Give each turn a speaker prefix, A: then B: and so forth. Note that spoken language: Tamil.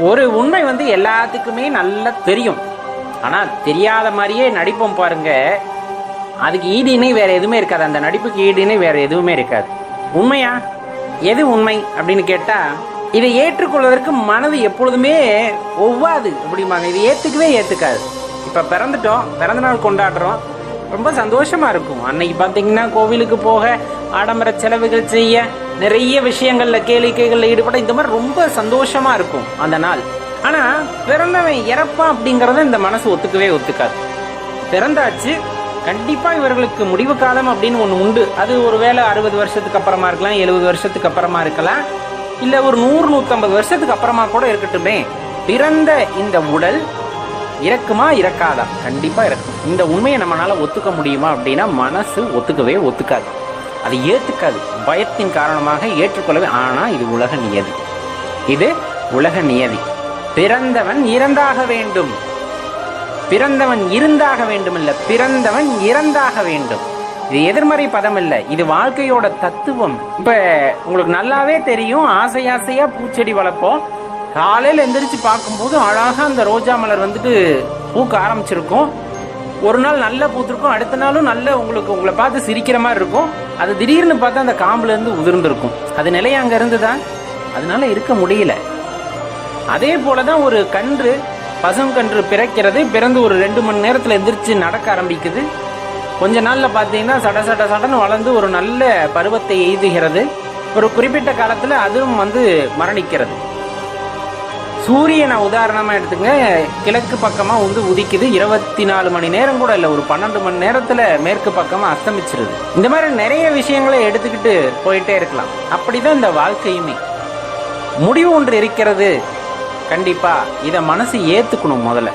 A: ஒரு உண்மை எல்லாத்துக்குமே நல்லா தெரியும். ஆனா தெரியாத மாதிரியே நடிப்போம் பாருங்க, அதுக்கு ஈடு இணை வேற எதுவுமே இருக்காது. அந்த நடிப்புக்கு ஈடு இணை வேற எதுவுமே இருக்காது. உண்மையா? எது உண்மை அப்படின்னு கேட்டா, இதை ஏற்றுக்கொள்வதற்கு மனது எப்பொழுதுமே ஒவ்வாது அப்படிம்பாங்க. இதை ஏத்துக்காது. இப்ப பிறந்துட்டோம், பிறந்த நாள் கொண்டாடுறோம், ரொம்ப சந்தோஷமா இருக்கும். அன்னைக்கு பாத்தீங்கன்னா கோவிலுக்கு போக, ஆடம்பர செலவுகள் செய்ய, நிறைய விஷயங்கள்ல கேளிக்கைகள்ல ஈடுபட, இந்த மாதிரி ரொம்ப சந்தோஷமா இருக்கும் அந்த நாள். ஆனா பிறந்தவன் இறப்பான் அப்படிங்கறத இந்த மனசு ஒத்துக்காது. பிறந்தாச்சு, கண்டிப்பா இவர்களுக்கு முடிவு காலம் அப்படின்னு ஒண்ணு உண்டு. அது ஒருவேளை 60 வருஷத்துக்கு அப்புறமா இருக்கலாம், 70 வருஷத்துக்கு அப்புறமா இருக்கலாம், இல்ல ஒரு 100-150 வருஷத்துக்கு அப்புறமா கூட இருக்கட்டுமே. பிறந்த இந்த உடல் இறக்குமா இறக்காதா? கண்டிப்பா இறக்கும். இந்த உண்மையை நம்மளால ஒத்துக்க முடியுமா அப்படின்னா மனசு ஒத்துக்காது. அதை ஏத்துக்காது. பயத்தின் காரணமாக ஏற்றுக்கொள்ளவே. ஆனா இது உலக நியதி. இது உலக நியதி. பிறந்தவன் இறந்தாக வேண்டும். பிறந்தவன் இருந்தாக வேண்டும் இல்ல, பிறந்தவன் இறந்தாக வேண்டும். இது எதிர்மறை பதம் இல்ல, இது வாழ்க்கையோட தத்துவம். இப்ப உங்களுக்கு நல்லாவே தெரியும், ஆசையா பூச்செடி வளர்ப்போம். காலையில எந்திரிச்சு பார்க்கும்போது அழகா அந்த ரோஜா மலர் பூக்க ஆரம்பிச்சிருக்கும். ஒரு நாள் நல்லா பூத்திருக்கும், அடுத்த நாளும் நல்ல உங்களை பார்த்து சிரிக்கிற மாதிரி இருக்கும். அது திடீர்னு பார்த்தா அந்த காம்புல இருந்து உதிர்ந்திருக்கும். அது நிலையா அங்க இருந்துதான், அதனால இருக்க முடியல. அதே போலதான் ஒரு கன்று, பசுங்கன்று பிறக்கிறது. பிறந்து ஒரு 2 மணி நேரத்துல எந்திரிச்சு நடக்க ஆரம்பிக்குது. கொஞ்ச நாள்ல பாத்தீங்கன்னா சடன்னு வளர்ந்து ஒரு நல்ல பருவத்தை எய்துகிறது. ஒரு குறிப்பிட்ட காலத்துல அதுவும் மரணிக்கிறது. சூரியனை உதாரணமா எடுத்துங்க, கிழக்கு பக்கமா உதிக்குது. 24 மணி நேரம் கூட இல்ல, ஒரு 12 மணி நேரத்துல மேற்கு பக்கமா அஸ்தமிச்சிருது. இந்த மாதிரி நிறைய விஷயங்களை எடுத்துக்கிட்டு போயிட்டே இருக்கலாம். அப்படிதான் இந்த வாழ்க்கையுமே. முடிவு ஒன்று இருக்கிறது கண்டிப்பா. இத மனசு ஏத்துக்கணும் முதல்ல.